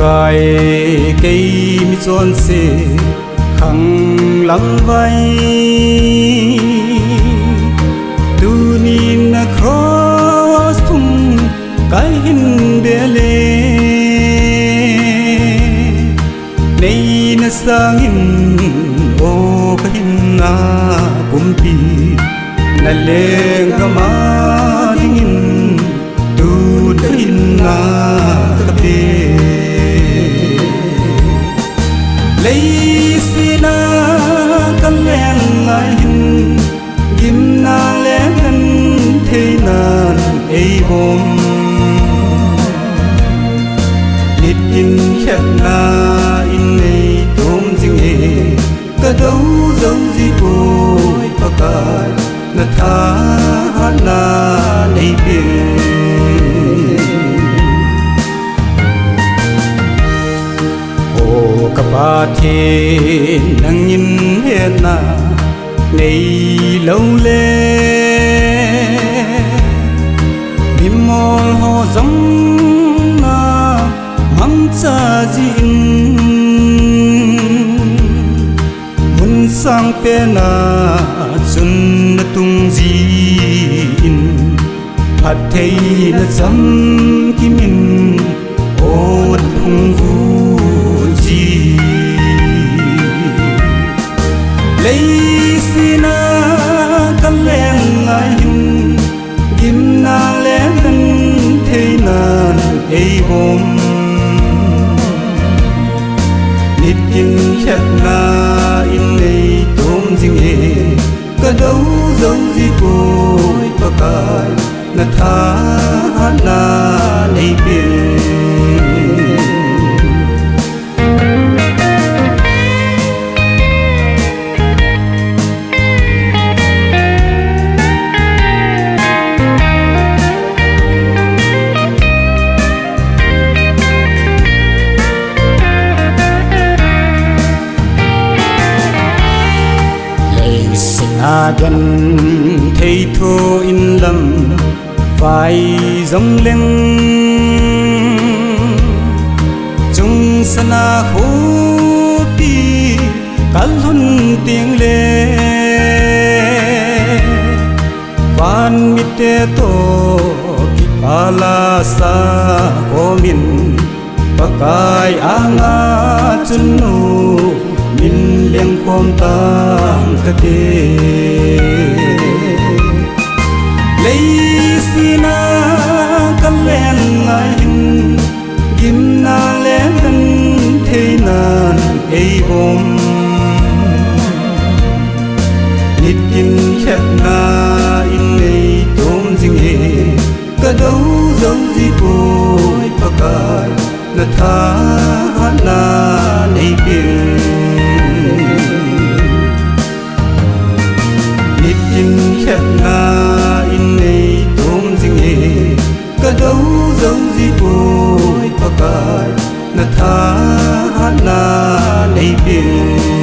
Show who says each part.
Speaker 1: cài cây mi tròn xê khăng lăng vay tu nin na cross thum cái hin bele nei na sangin o cái hin na pumpi na leng ma dingin tu cái hin na kape lấy sina kan len lai hin gim na len han thế nan ei bom nít in khét na in nei tom jing e ka đâu dấu gì bôi pakai na tha na nei pin ba thiên nang nhìn hiện na nay lâu lê bim mol ho giống na mang cha jin mun sang pe na chun na tung jin phat thei na cham kimin ot phung vu lấy sina kan len lai hin gim na len han thế nan ei bom nít in khét na in nei tom jing e ka đâu dấu gì bôi pakai na tha na nei pin gần thấy thô in lầm vai giống lên chung sana khô pi cắn hôn tiếng lê van mít tê tô ki pala sa ko min pakai anga chunu min leng khom tang ka te lấy sina kan len lai hin gim na len han thế nan ei bom nít in khét na in nei tom jing e ka đâu dấu gì bôi pakai na tha na nei pin nít in khét na in nei tom jing e ka đâu dấu gì bôi pakai na tha na nei pin